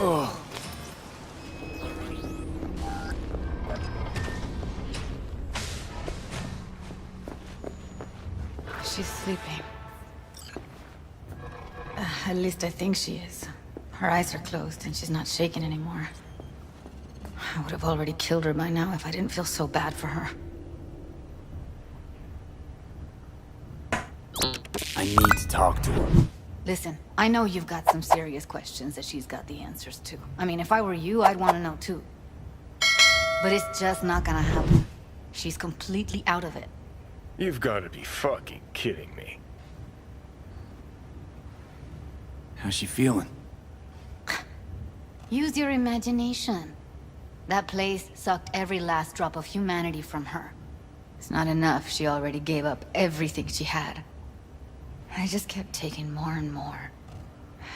She's sleeping. At least I think she is. Her eyes are closed and she's not shaking anymore. I would have already killed her by now if I didn't feel so bad for her. I need to talk to her. Listen, I know you've got some serious questions that she's got the answers to. I mean, if I were you, I'd want to know too. But it's just not gonna happen. She's completely out of it. You've got to be fucking kidding me. How's she feeling? Use your imagination. That place sucked every last drop of humanity from her. It's not enough, she already gave up everything she had. I just kept taking more and more.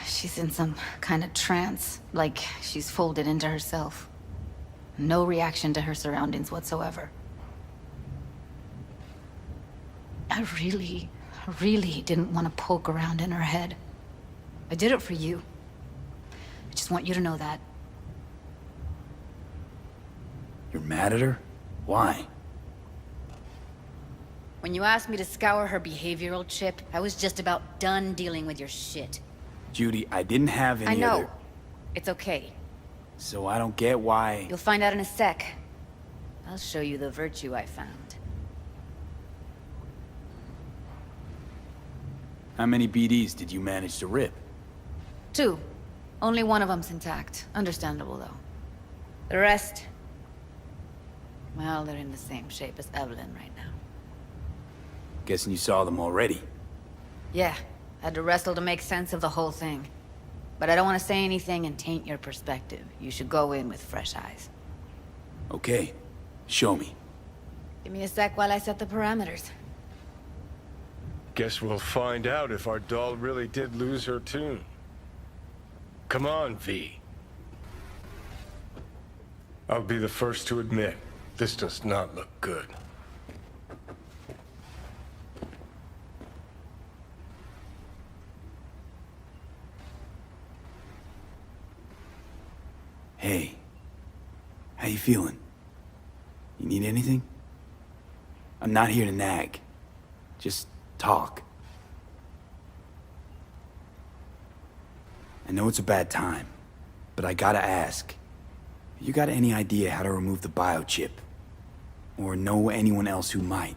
She's in some kind of trance, like she's folded into herself. No reaction to her surroundings whatsoever. I really didn't want to poke around in her head. I did it for you. I just want you to know that. You're mad at her? Why? When you asked me to scour her behavioral chip, I was just about done dealing with your shit. Judy, I didn't have any I know. other... It's okay. So I don't get why... You'll find out in a sec. I'll show you the virtue I found. How many BDs did you manage to rip? 2. Only one of them's intact. Understandable, though. The rest... well, they're in the same shape as Evelyn right now. Guessing you saw them already. Yeah, had to wrestle to make sense of the whole thing. But I don't want to say anything and taint your perspective. You should go in with fresh eyes. Okay. Show me. Give me a sec while I set the parameters. Guess we'll find out if our doll really did lose her tune. Come on, V. I'll be the first to admit, this does not look good. Hey. How you feeling? You need anything? I'm not here to nag. Just talk. I know it's a bad time, but I gotta ask. You got any idea how to remove the biochip? Or know anyone else who might?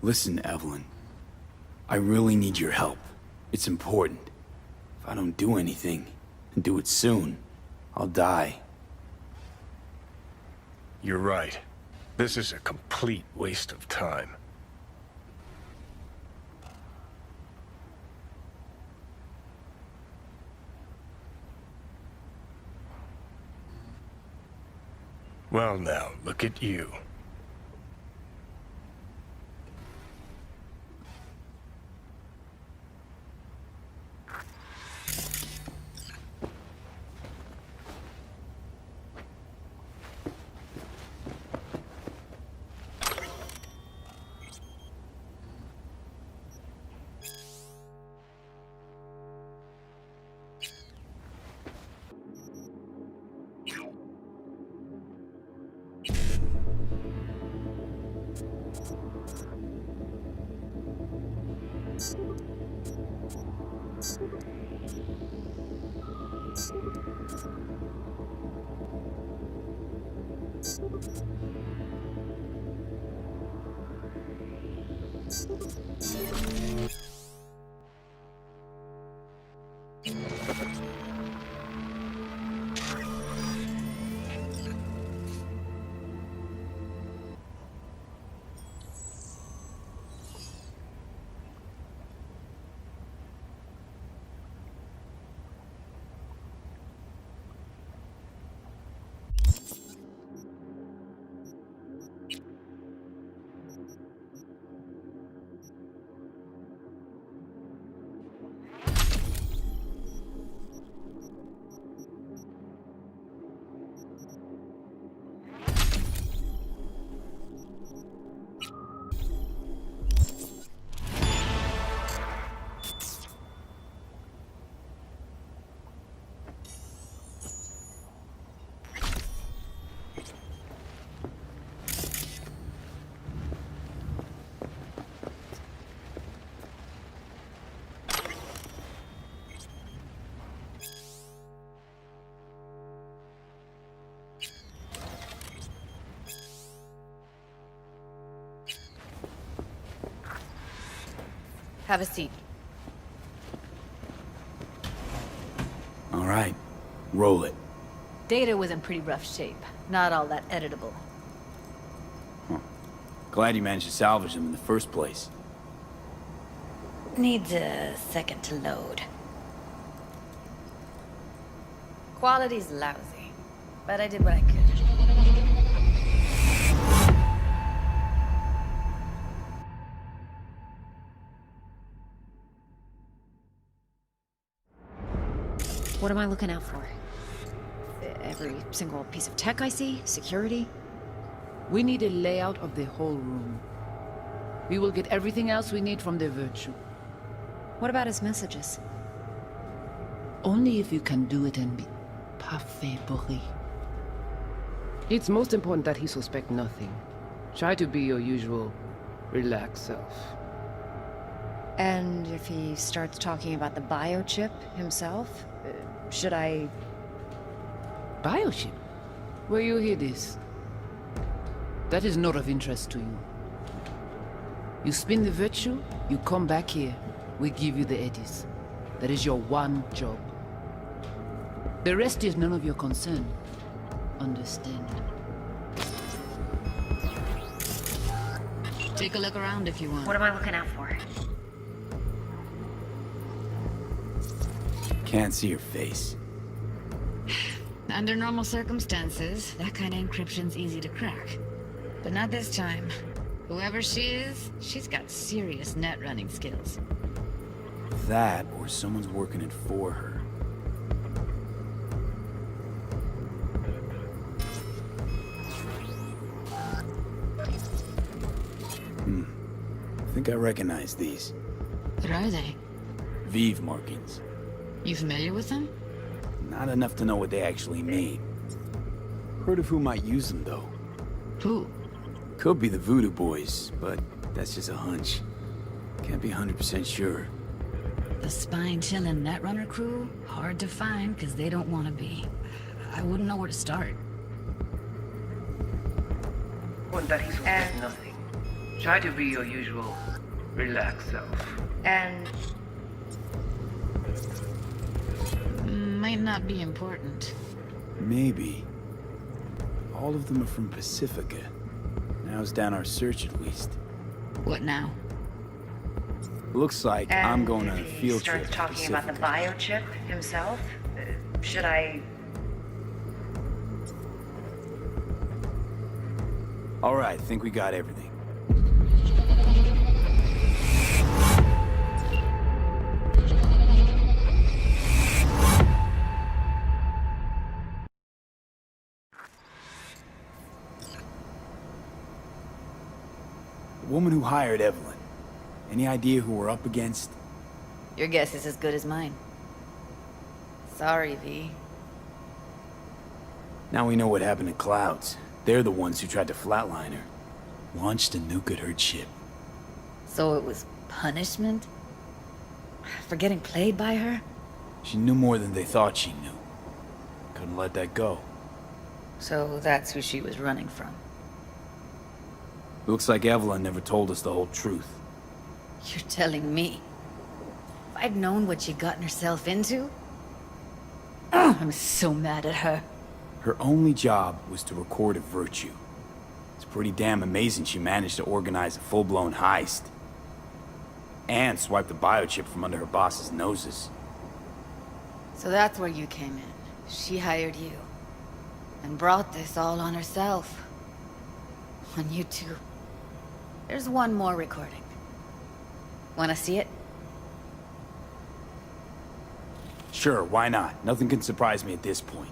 Listen, Evelyn. I really need your help. It's important. If I don't do anything, and do it soon, I'll die. You're right. This is a complete waste of time. Well now, look at you. Have a seat. All right, roll it. Data was in pretty rough shape. Not all that editable. Huh. Glad you managed to salvage them in the first place. Needs a second to load. Quality's lousy, but I did what I could. What am I looking out for? Every single piece of tech I see? Security? We need a layout of the whole room. We will get everything else we need from the Virtue. What about his messages? Only if you can do it and be parfait bourré. It's most important that he suspect nothing. Try to be your usual, relaxed self. And if he starts talking about the biochip himself, should I... Biochip? Where you hear this? That is not of interest to you. You spin the Virtue, you come back here, we give you the eddies. That is your one job. The rest is none of your concern. Understand? Take a look around if you want. What am I looking out for? Can't see your face. Under normal circumstances, that kind of encryption's easy to crack. But not this time. Whoever she is, she's got serious net running skills. That, or someone's working it for her. I think I recognize these. What are they? Vive markings. You familiar with them? Not enough to know what they actually mean. Heard of who might use them, though. Who? Could be the Voodoo Boys, but that's just a hunch. Can't be 100% sure. The spine-chilling Netrunner crew? Hard to find, because they don't want to be. I wouldn't know where to start. One that he suspects nothing. Try to be your usual, relaxed self. And... Might not be important. Maybe. All of them are from Pacifica. Now's down our search at least. What now? Looks like I'm going on a field trip to starts talking about the Pacifica. biochip himself, should I... All right, think we got everything. The woman who hired Evelyn. Any idea who we're up against? Your guess is as good as mine. Sorry, V. Now we know what happened to Clouds. They're the ones who tried to flatline her. Launched a nuke at her ship. So it was punishment? For getting played by her? She knew more than they thought she knew. Couldn't let that go. So that's who she was running from. Looks like Evelyn never told us the whole truth. You're telling me? If I'd known what she'd gotten herself into? Ugh, I'm so mad at her. Her only job was to record a Virtue. It's pretty damn amazing she managed to organize a full-blown heist. And swipe the biochip from under her boss's noses. So that's where you came in. She hired you. And brought this all on herself. On you two. There's one more recording. Wanna see it? Sure, why not? Nothing can surprise me at this point.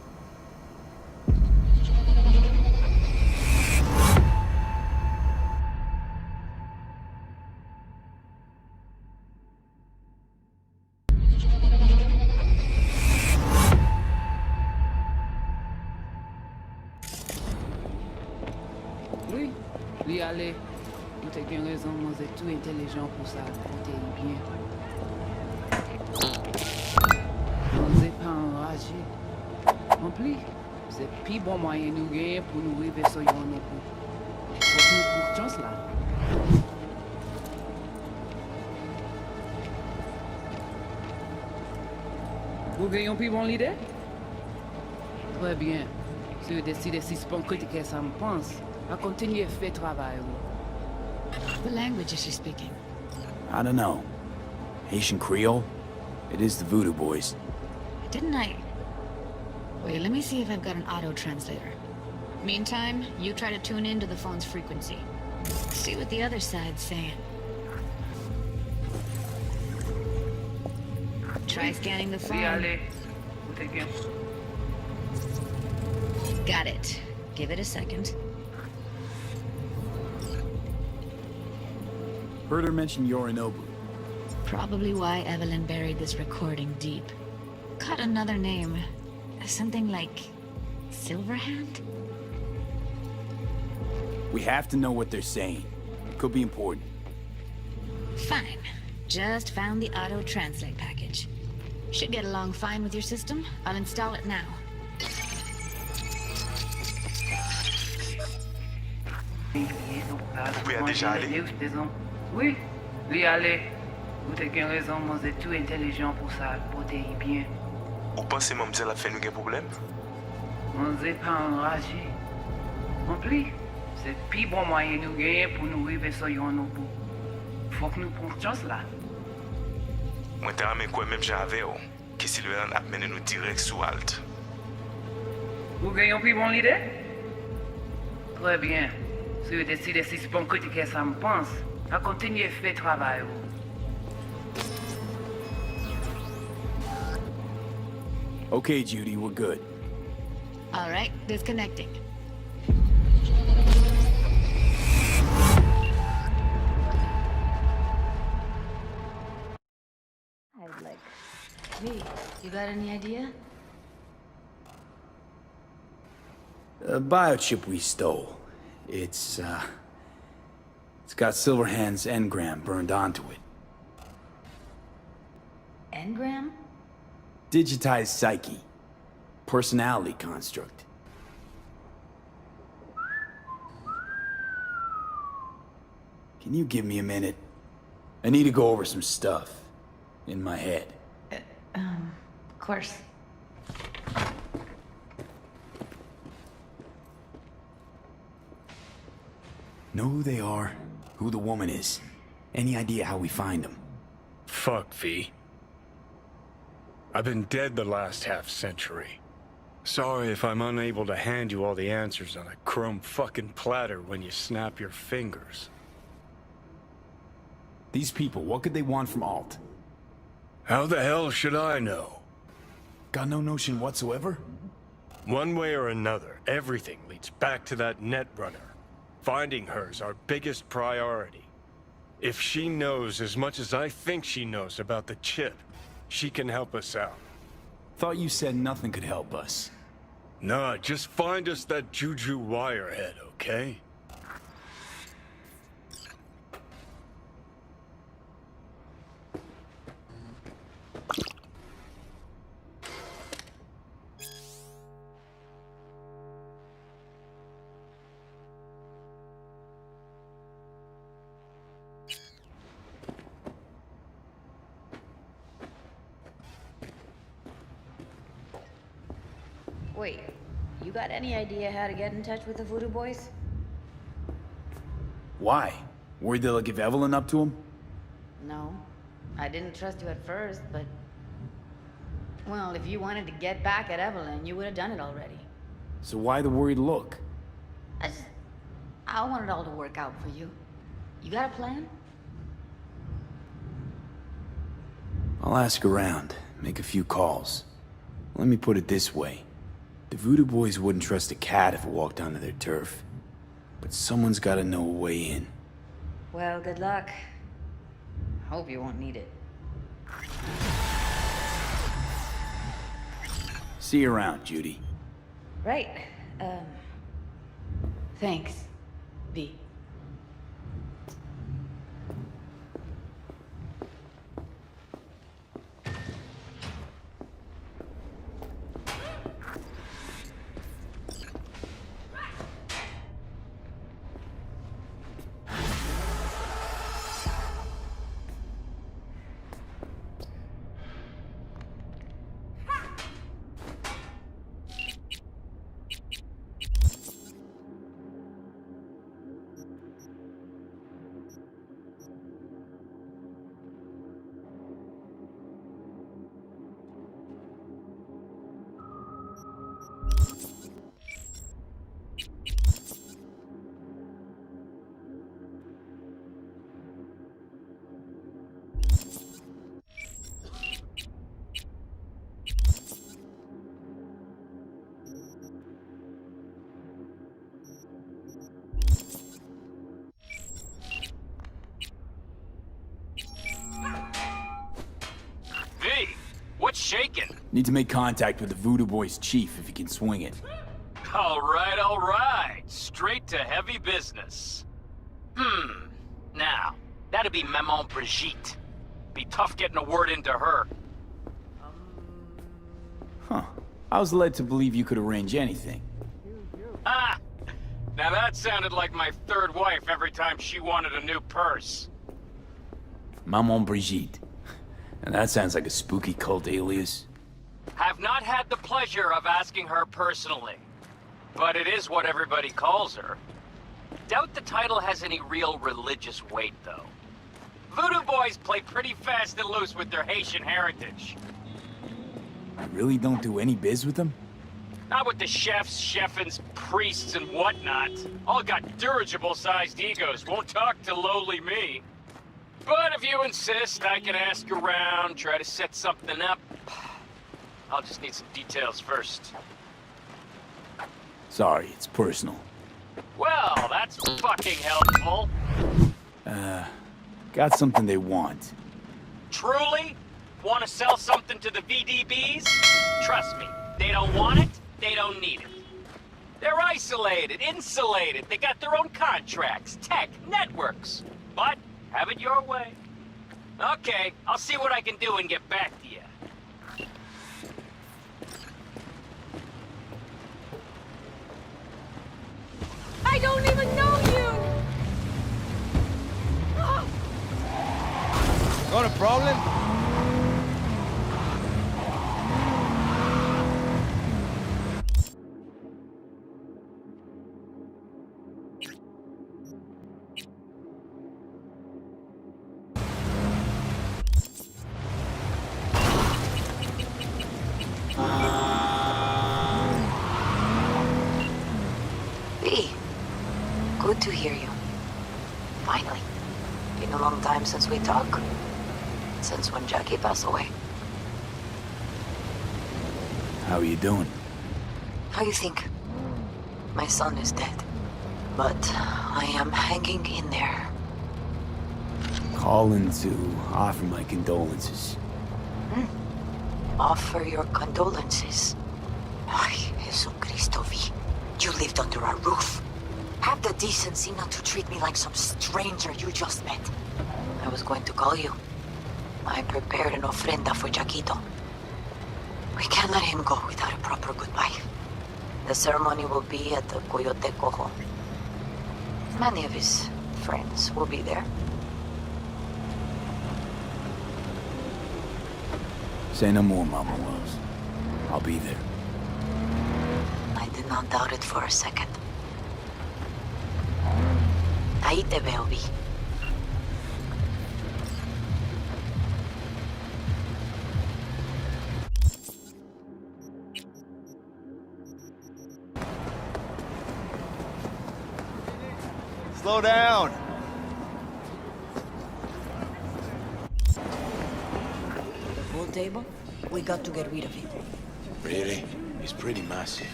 Oui, lui aller. Nous t'ai bien raison, nous êtes tout intelligent pour ça, comptez bien. Nous n'êtes pas enragés. En plus, c'est le plus bon moyen nous gagner pour nous arriver sur yon époux. Faut que nous pour chance là. Vous gagnez plus bon l'idée? Très bien. Si vous décidez si c'est que ça me pense, à continuer à faire travail. What language is she speaking? I don't know. Haitian Creole? It is the Voodoo Boys. Didn't I... Wait, let me see if I've got an auto-translator. Meantime, you try to tune into the phone's frequency. See what the other side's saying. Try scanning the phone. Got it. Give it a second. Heard her mention Yorinobu. Probably why Evelyn buried this recording deep. Caught another name. Something like... Silverhand? We have to know what they're saying. It could be important. Fine. Just found the auto-translate package. Should get along fine with your system. I'll install it now. Vous pouvez déjà aller. Oui, lui aller. Vous avez raison, moi c'est tout intelligent pour ça, pour te bien. Ou pensez mademoiselle a fait nous un problème? Moi c'est pas enragé. En plus, c'est le plus bon moyen de nous gagner pour nous arriver sur yon au bout. Faut que nous prenions chance là. Moi t'ai ramé quoi même j'avais que Sylvain a mené nous direct sous Alt. Vous gagnez plus bon l'idée? Très bien. Si vous décidez si c'est bon que ça me pense, à continuer à faire travail. Okay, Judy, we're good. All right, disconnecting. I'd like... Hey, you got any idea? A biochip we stole. It's got Silverhand's engram burned onto it. Engram? Digitized psyche. Personality construct. Can you give me a minute? I need to go over some stuff. In my head. Of course. Know who they are, who the woman is. Any idea how we find them? Fuck, V. I've been dead the last half-century. Sorry if I'm unable to hand you all the answers on a chrome fucking platter when you snap your fingers. These people, what could they want from Alt? How the hell should I know? Got no notion whatsoever? One way or another, everything leads back to that Netrunner. Finding her's our biggest priority. If she knows as much as I think she knows about the chip, she can help us out. Thought you said nothing could help us. Nah, just find us that Juju wirehead, okay? Wait, you got any idea how to get in touch with the Voodoo Boys? Why? Worried they'll give Evelyn up to him? No. I didn't trust you at first, but... Well, if you wanted to get back at Evelyn, you would have done it already. So why the worried look? I want it all to work out for you. You got a plan? I'll ask around, make a few calls. Let me put it this way. The Voodoo Boys wouldn't trust a cat if it walked onto their turf. But someone's gotta know a way in. Well, good luck. Hope you won't need it. See you around, Judy. Right. Thanks, V. What's shaking? Need to make contact with the Voodoo Boys chief if you can swing it. All right. Straight to heavy business. Now, that'd be Maman Brigitte. Be tough getting a word into her. Huh. I was led to believe you could arrange anything. Ah! Now that sounded like my third wife every time she wanted a new purse. Maman Brigitte. And that sounds like a spooky cult alias. Have not had the pleasure of asking her personally. But it is what everybody calls her. Doubt the title has any real religious weight, though. Voodoo Boys play pretty fast and loose with their Haitian heritage. You really don't do any biz with them? Not with the chefs, chefins, priests, and whatnot. All got dirigible-sized egos, won't talk to lowly me. But if you insist, I can ask around, try to set something up. I'll just need some details first. Sorry, it's personal. Well, that's fucking helpful. Got something they want. Truly? Want to sell something to the VDBs? Trust me, they don't want it, they don't need it. They're isolated, insulated, they got their own contracts, tech, networks. But, have it your way. Okay, I'll see what I can do and get back to you. I don't even know you! Got a problem? V, good to hear you. Finally. Been a long time since we talked. Since when Jackie passed away. How are you doing? How you think? My son is dead. But I am hanging in there. Calling to offer my condolences. Offer your condolences. Ay, Jesucristo, V. You lived under our roof. Have the decency not to treat me like some stranger you just met. I was going to call you. I prepared an ofrenda for Jaquito. We can't let him go without a proper goodbye. The ceremony will be at the Coyote Cojo. Many of his friends will be there. Say no more, Mama Loves. I'll be there. I did not doubt it for a second. Ahí te veo, Vi. Slow down. The pool table? We got to get rid of it. Really? It's pretty massive.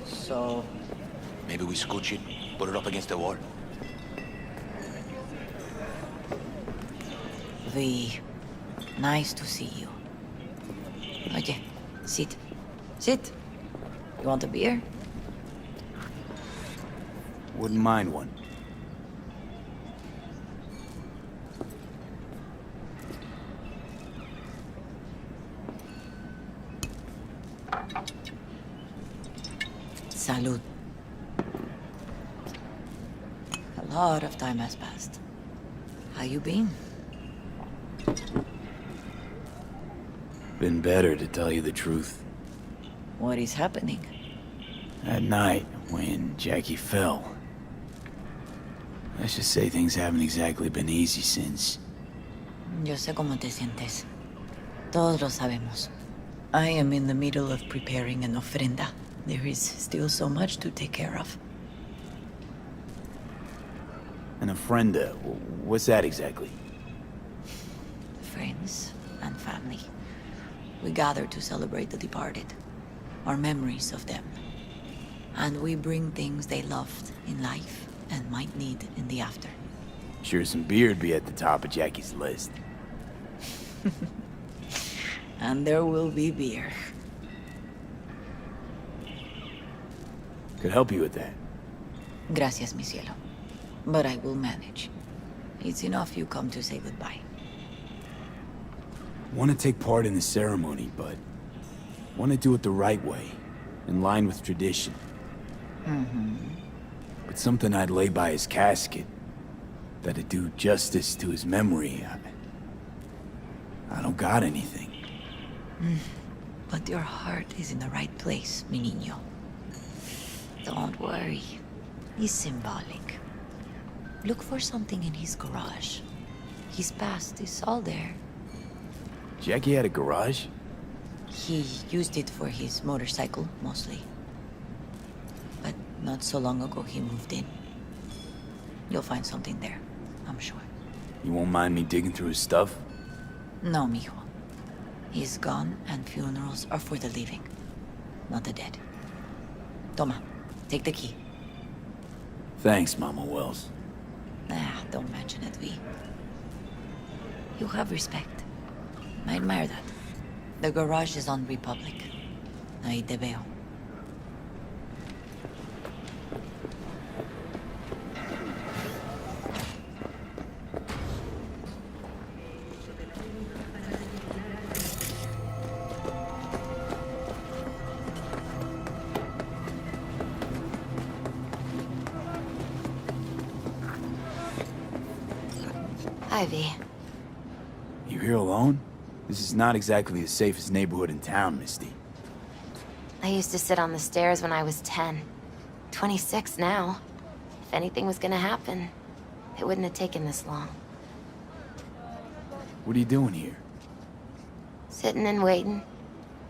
So, Maybe we scooch it, put it up against the wall. V, nice to see you. Oye, sit. Sit. You want a beer? Wouldn't mind one. Salud. A lot of time has passed. How you been? Been better, to tell you the truth. What is happening? That night, when Jackie fell. Let's just say things haven't exactly been easy since. Yo sé cómo te sientes. Todos lo sabemos. I am in the middle of preparing an ofrenda. There is still so much to take care of. An ofrenda, what's that exactly? Friends and family. We gather to celebrate the departed. Our memories of them. And we bring things they loved in life and might need in the after. Sure some beer'd be at the top of Jackie's list. And there will be beer. Could help you with that. Gracias, mi cielo. But I will manage. It's enough you come to say goodbye. Want to take part in the ceremony, but want to do it the right way, in line with tradition. But something I'd lay by his casket, that'd do justice to his memory. I don't got anything. But your heart is in the right place, mi niño. Don't worry. He's symbolic. Look for something in his garage. His past is all there. Jackie had a garage? He used it for his motorcycle, mostly. But not so long ago he moved in. You'll find something there, I'm sure. You won't mind me digging through his stuff? No, mijo. He's gone, and funerals are for the living, not the dead. Toma, take the key. Thanks, Mama Wells. Don't mention it, Vi. You have respect. I admire that. The garage is on Republic. Ahí te veo. Ivy. You here alone? This is not exactly the safest neighborhood in town, Misty. I used to sit on the stairs when I was 10. 26 now. If anything was gonna happen, it wouldn't have taken this long. What are you doing here? Sitting and waiting.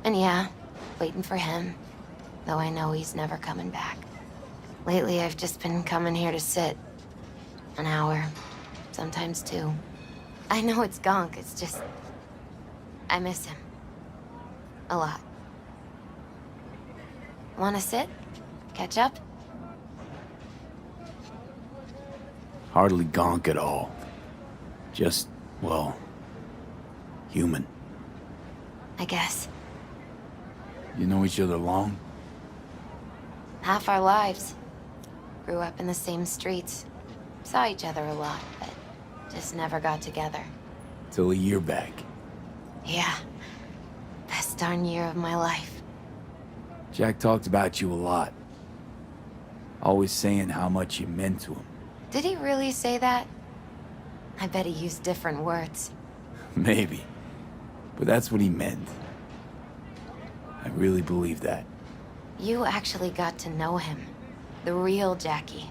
And yeah, waiting for him. Though I know he's never coming back. Lately, I've just been coming here to sit. An hour. Sometimes 2. I know it's gonk, it's just... I miss him. A lot. Wanna sit? Catch up? Hardly gonk at all. Just, well, human. I guess. You know each other long? Half our lives. Grew up in the same streets. Saw each other a lot, but just never got together. Till a year back. Yeah. Best darn year of my life. Jack talked about you a lot. Always saying how much you meant to him. Did he really say that? I bet he used different words. Maybe. But that's what he meant. I really believe that. You actually got to know him. The real Jackie.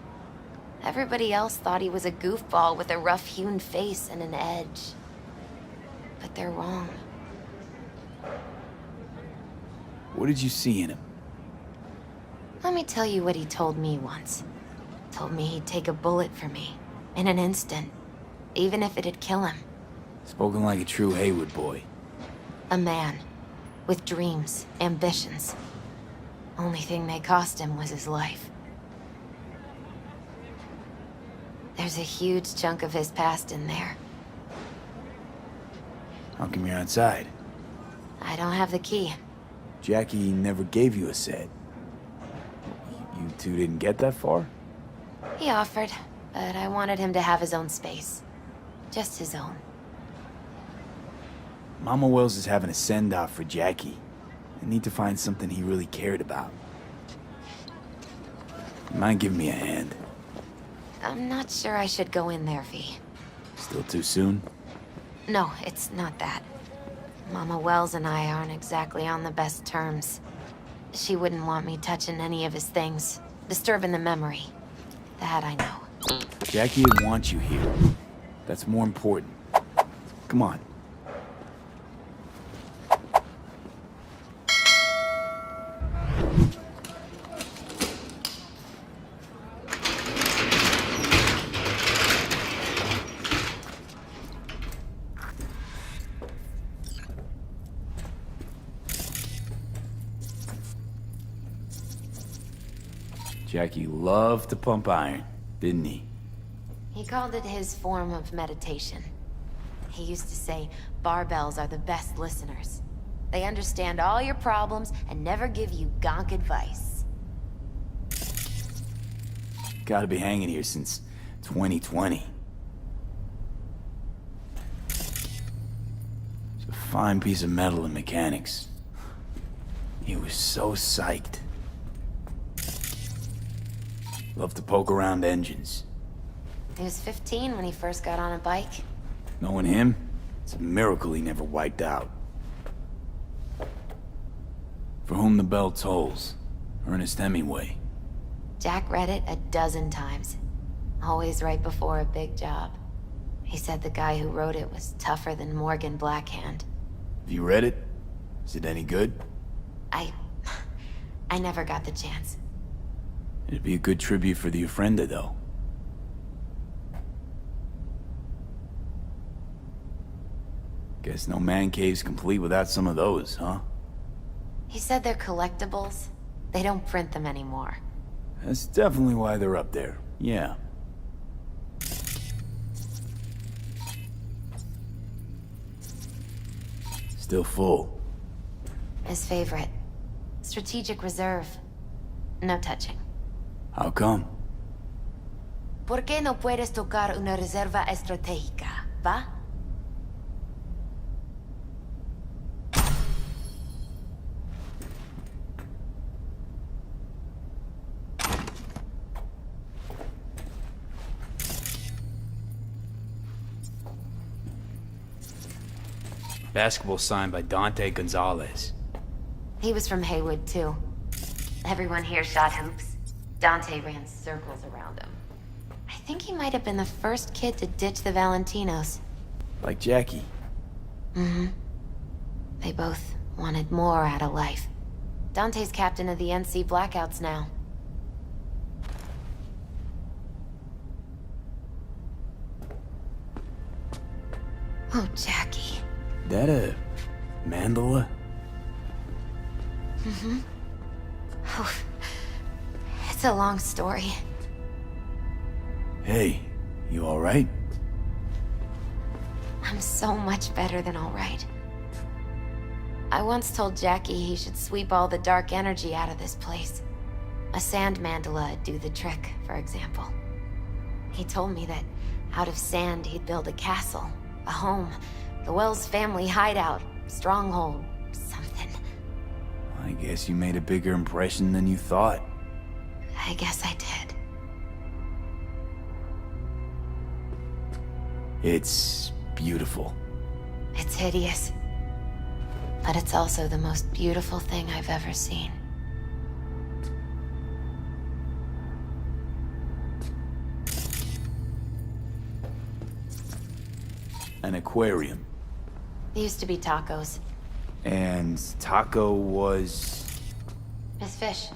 Everybody else thought he was a goofball with a rough-hewn face and an edge. But they're wrong. What did you see in him? Let me tell you what he told me once. Told me he'd take a bullet for me. In an instant. Even if it'd kill him. Spoken like a true Haywood boy. A man. With dreams, ambitions. Only thing they cost him was his life. There's a huge chunk of his past in there. How come you're outside? I don't have the key. Jackie never gave you a set. You two didn't get that far? He offered, but I wanted him to have his own space. Just his own. Mama Wells is having a send-off for Jackie. I need to find something he really cared about. You mind giving me a hand? I'm not sure I should go in there, V. Still too soon? No, it's not that. Mama Wells and I aren't exactly on the best terms. She wouldn't want me touching any of his things, disturbing the memory. That I know. Jackie would want you here. That's more important. Come on. Jackie loved to pump iron, didn't he? He called it his form of meditation. He used to say barbells are the best listeners. They understand all your problems and never give you gonk advice. Gotta be hanging here since 2020. It's a fine piece of metal and mechanics. He was so psyched. Loved to poke around engines. He was 15 when he first got on a bike. Knowing him, it's a miracle he never wiped out. For whom the bell tolls, Ernest Hemingway. Jack read it a dozen times. Always right before a big job. He said the guy who wrote it was tougher than Morgan Blackhand. Have you read it? Is it any good? I never got the chance. It'd be a good tribute for the Ofrenda, though. Guess no man cave's complete without some of those, huh? He said they're collectibles. They don't print them anymore. That's definitely why they're up there, yeah. Still full. His favorite. Strategic reserve. No touching. How come? ¿Por qué no puedes tocar una reserva estratégica, va? Basketball signed by Dante Gonzalez. He was from Haywood, too. Everyone here shot hoops. Dante ran circles around him. I think he might have been the first kid to ditch the Valentinos. Like Jackie. Mm-hmm. They both wanted more out of life. Dante's captain of the NC Blackouts now. Oh, Jackie. That a mandala? Mm-hmm. Oh, it's a long story. Hey, you alright? I'm so much better than alright. I once told Jackie he should sweep all the dark energy out of this place. A sand mandala'd do the trick, for example. He told me that out of sand he'd build a castle, a home, the Wells family hideout, stronghold, something. I guess you made a bigger impression than you thought. I guess I did. It's beautiful. It's hideous. But it's also the most beautiful thing I've ever seen. An aquarium. There used to be tacos. And Taco was... His fish.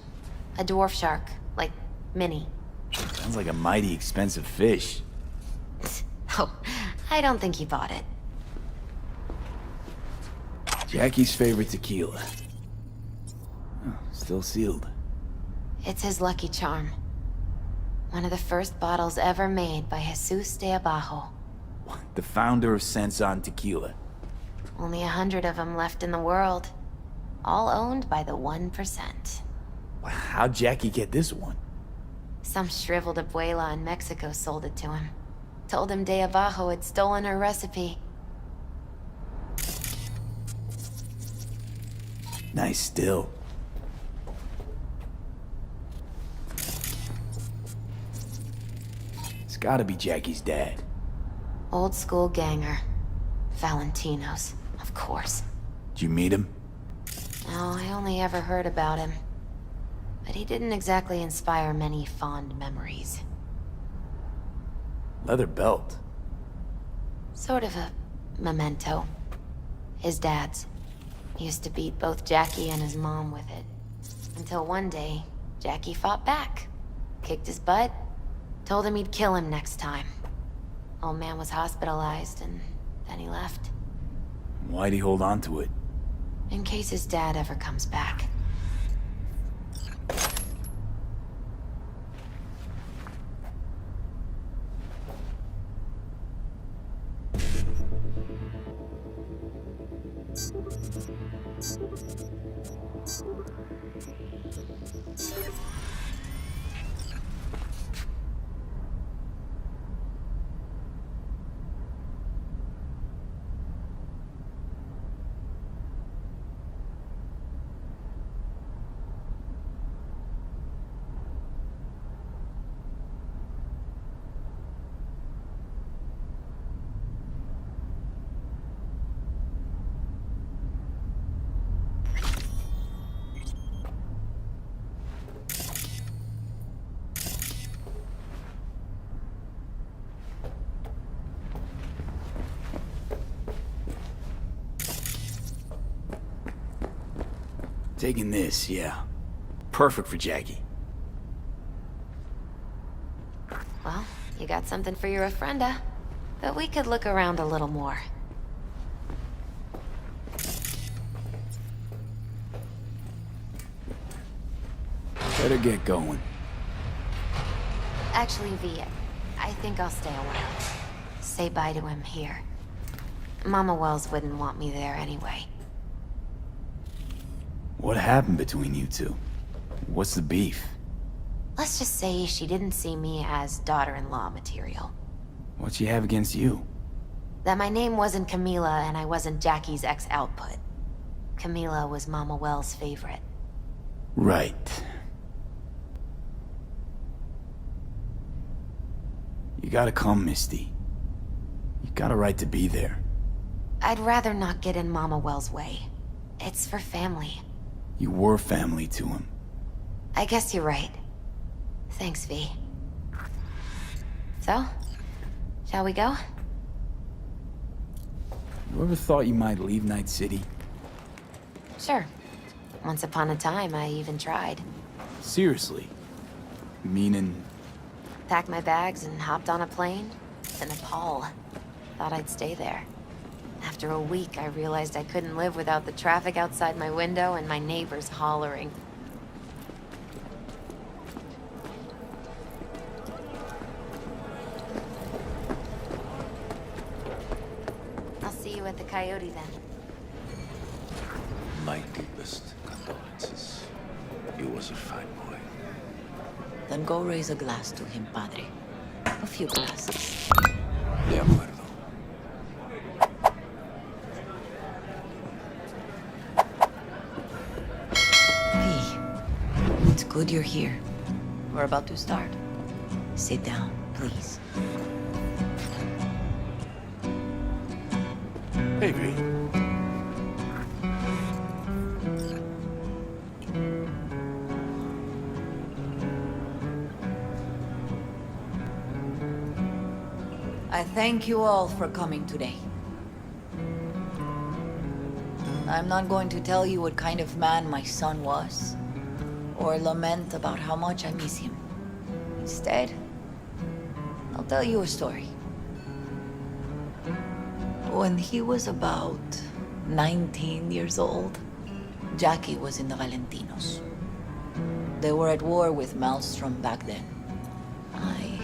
A dwarf shark. Like, mini. Sounds like a mighty expensive fish. Oh, I don't think he bought it. Jackie's favorite tequila. Oh, still sealed. It's his lucky charm. One of the first bottles ever made by Jesus de Abajo. The founder of Sensan Tequila. Only 100 of them left in the world. All owned by the 1%. How'd Jackie get this one? Some shriveled abuela in Mexico sold it to him. Told him de Abajo had stolen her recipe. Nice still. It's gotta be Jackie's dad. Old school ganger. Valentinos, of course. Did you meet him? No, I only ever heard about him. But he didn't exactly inspire many fond memories. Leather belt. Sort of a memento. His dad's. He used to beat both Jackie and his mom with it. Until one day, Jackie fought back. Kicked his butt. Told him he'd kill him next time. Old man was hospitalized, and then he left. Why'd he hold on to it? In case his dad ever comes back. Taking this, yeah. Perfect for Jackie. Well, you got something for your ofrenda. But we could look around a little more. Better get going. Actually, V, I think I'll stay a while. Say bye to him here. Mama Wells wouldn't want me there anyway. What happened between you two? What's the beef? Let's just say she didn't see me as daughter-in-law material. What'd she have against you? That my name wasn't Camila and I wasn't Jackie's ex-output. Camila was Mama Wells' favorite. Right. You gotta come, Misty. You got a right to be there. I'd rather not get in Mama Wells' way. It's for family. You were family to him. I guess you're right. Thanks, V. So, shall we go? You ever thought you might leave Night City? Sure. Once upon a time, I even tried. Seriously? Meaning... Packed my bags and hopped on a plane to Nepal. Thought I'd stay there. After a week, I realized I couldn't live without the traffic outside my window and my neighbors hollering. I'll see you at the Coyote then. My deepest condolences. He was a fine boy. Then go raise a glass to him, Padre. A few glasses. De acuerdo. It's good you're here. We're about to start. Sit down, please. Hey, V. I thank you all for coming today. I'm not going to tell you what kind of man my son was, or lament about how much I miss him. Instead, I'll tell you a story. When he was about 19 years old, Jackie was in the Valentinos. They were at war with Maelstrom back then. I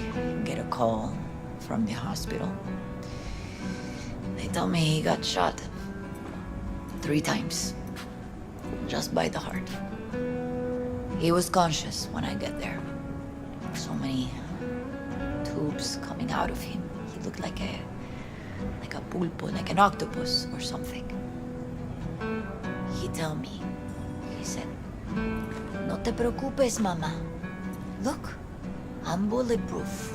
get a call from the hospital. They tell me he got shot 3 times, just by the heart. He was conscious when I get there. So many tubes coming out of him. He looked like a pulpo, like an octopus or something. He tell me, he said, "No te preocupes, mama. Look, I'm bulletproof.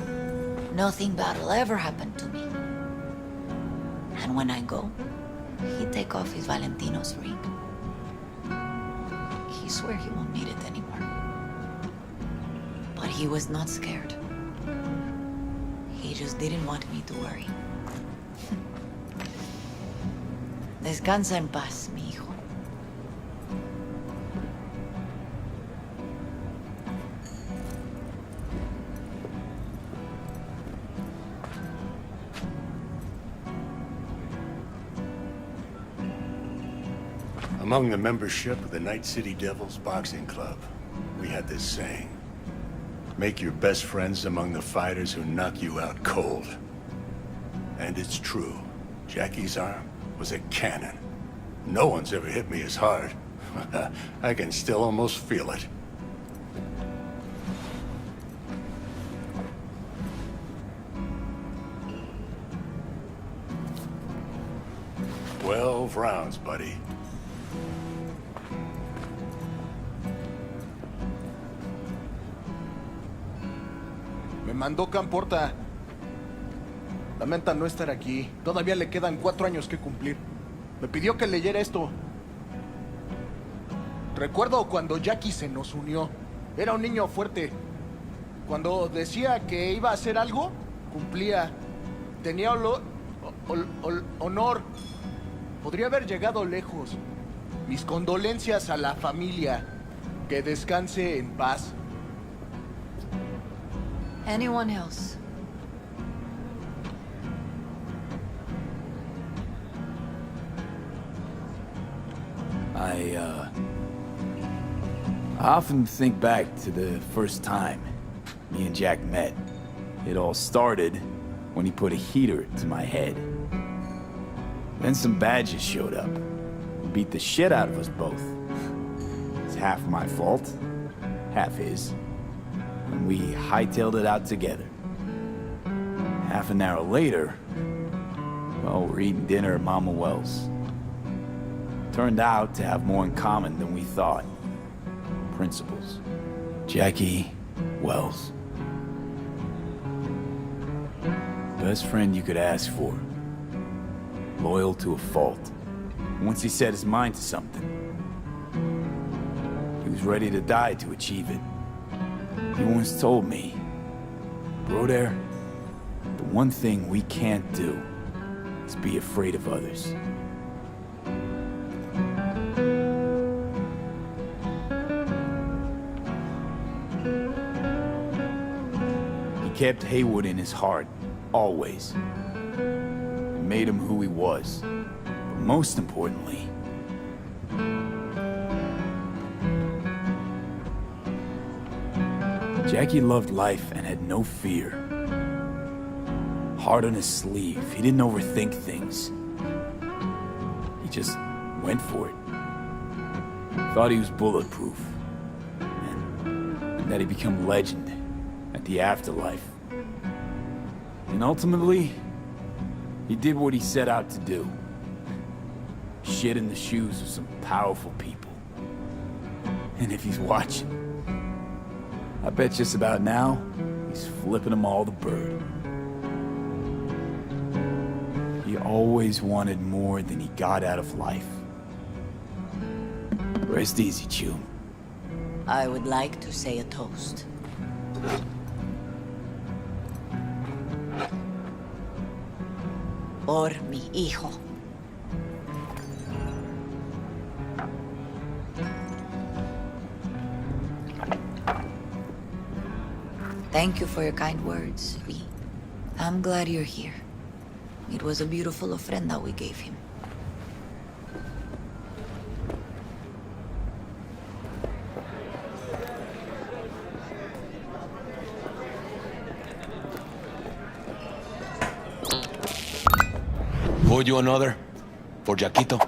Nothing bad will ever happen to me." And when I go, he take off his Valentino's ring. He swear he won't need it anymore. But he was not scared. He just didn't want me to worry. Descansa en paz, mi hijo. Among the membership of the Night City Devils Boxing Club, we had this saying: make your best friends among the fighters who knock you out cold. And it's true. Jackie's arm was a cannon. No one's ever hit me as hard. I can still almost feel it. "12 rounds, buddy." Me mandó Camporta. Lamenta no estar aquí. Todavía le quedan 4 años que cumplir. Me pidió que leyera esto. Recuerdo cuando Jackie se nos unió. Era un niño fuerte. Cuando decía que iba a hacer algo, cumplía. Tenía honor. Podría haber llegado lejos. Mis condolencias a la familia. Que descanse en paz. Anyone else? I often think back to the first time me and Jack met. It all started when he put a heater to my head. Then some badges showed up and beat the shit out of us both. It's half my fault, half his. And we hightailed it out together. Half an hour later, well, we're eating dinner at Mama Wells. Turned out to have more in common than we thought. Principles. Jackie Wells. Best friend you could ask for. Loyal to a fault. Once he set his mind to something, he was ready to die to achieve it. He once told me, "Broder, the one thing we can't do is be afraid of others." He kept Haywood in his heart, always. It made him who he was. But most importantly, Jackie loved life and had no fear. Heart on his sleeve. He didn't overthink things. He just went for it. Thought he was bulletproof. And that he'd become legend at the afterlife. And ultimately, he did what he set out to do. Shit in the shoes of some powerful people. And if he's watching, I bet just about now, he's flipping them all the bird. He always wanted more than he got out of life. Rest easy, Chew. I would like to say a toast. Por mi hijo. Thank you for your kind words, V. I'm glad you're here. It was a beautiful ofrenda we gave him. Hold you another? For Jaquito?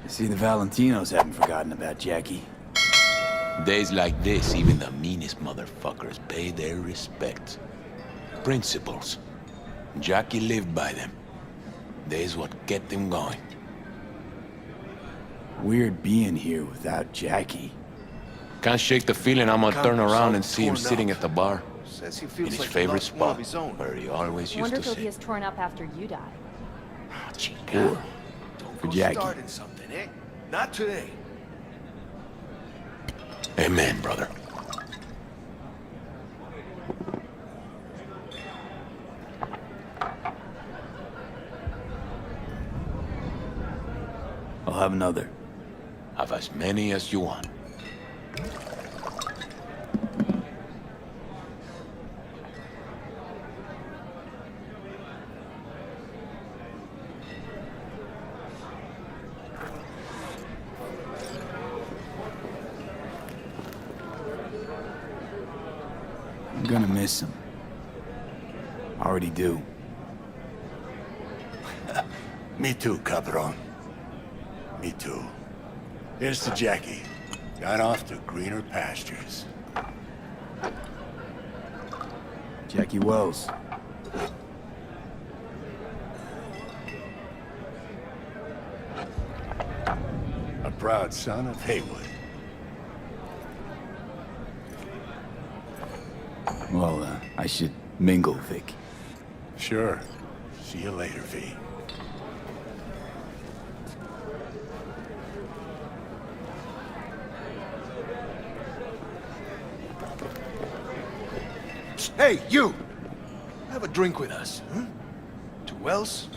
I see the Valentinos haven't forgotten about Jackie. Days like this, even the meanest motherfuckers pay their respects. Principles. Jackie lived by them. They's what kept him going. Weird being here without Jackie. Can't shake the feeling I'm gonna turn around and see him torn sitting up. at the bar. Says he In feels his like he favorite lost one of spot, his own. where he always used Wonder to if he'll be sit. as torn up after you die. Poor. For Jackie. Starting something, eh? Not today. Amen, brother. I'll have another. Have as many as you want. I'm gonna miss him. I already do. Me too, cabron. Me too. Here's to Jackie. Gone off to greener pastures. Jackie Wells. A proud son of Haywood. Well, I should mingle, Vic. Sure. See you later, V. Hey, you! Have a drink with us, huh? To Wells?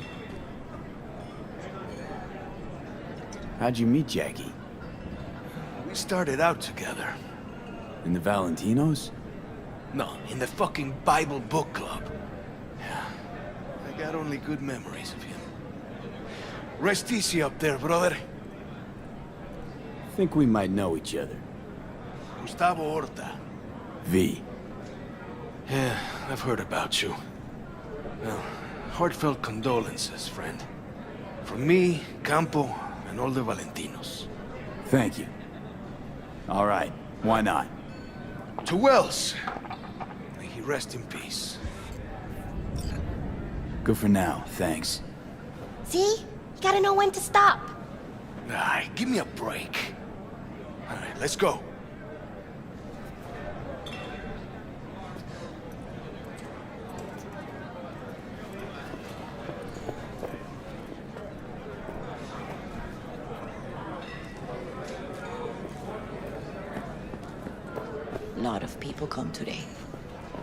How'd you meet Jackie? We started out together. In the Valentinos? No, in the fucking Bible book club. Yeah, I got only good memories of him. Rest easy up there, brother. Think we might know each other. Gustavo Horta. V. Yeah, I've heard about you. Well, heartfelt condolences, friend. From me, Campo, and all the Valentinos. Thank you. All right, why not? To Wells! May he rest in peace. Good for now, thanks. See? You gotta know when to stop. Ay, give me a break. All right, let's go. Lot of people come today.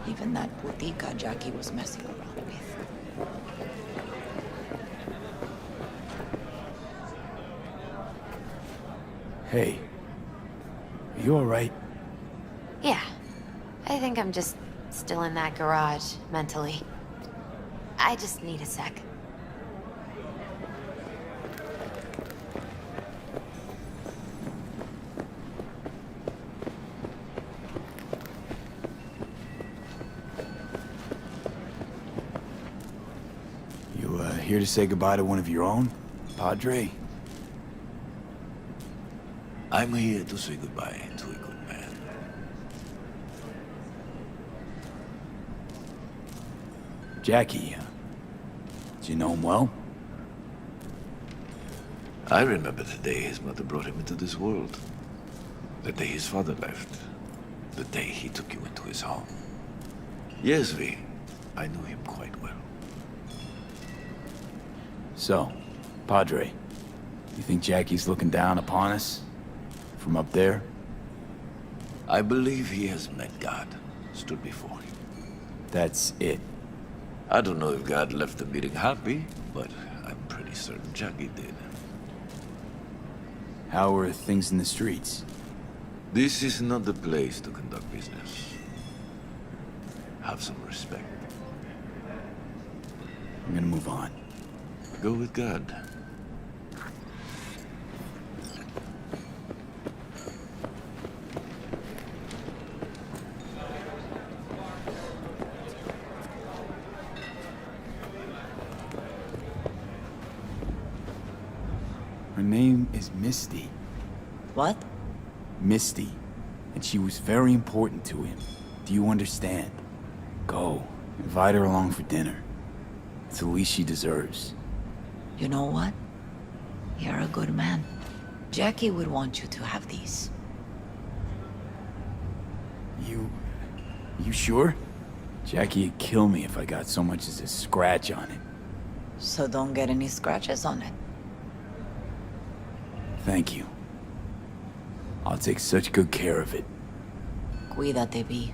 Even that botica Jackie was messing around with. Hey. Are you alright? Yeah. I think I'm just still in that garage, mentally. I just need a sec. Here to say goodbye to one of your own? Padre? I'm here to say goodbye to a good man. Jackie, do you know him well? I remember the day his mother brought him into this world. The day his father left. The day he took you into his home. Yes, V. I knew him quite well. So, Padre, you think Jackie's looking down upon us? From up there? I believe he has met God, stood before him. That's it. I don't know if God left the meeting happy, but I'm pretty certain Jackie did. How are things in the streets? This is not the place to conduct business. Have some respect. I'm gonna move on. Go with God. Her name is Misty. What? Misty. And she was very important to him. Do you understand? Go. Invite her along for dinner. It's the least she deserves. You know what? You're a good man. Jackie would want you to have these. You sure? Jackie'd kill me if I got so much as a scratch on it. So don't get any scratches on it. Thank you. I'll take such good care of it. Cuídate, V.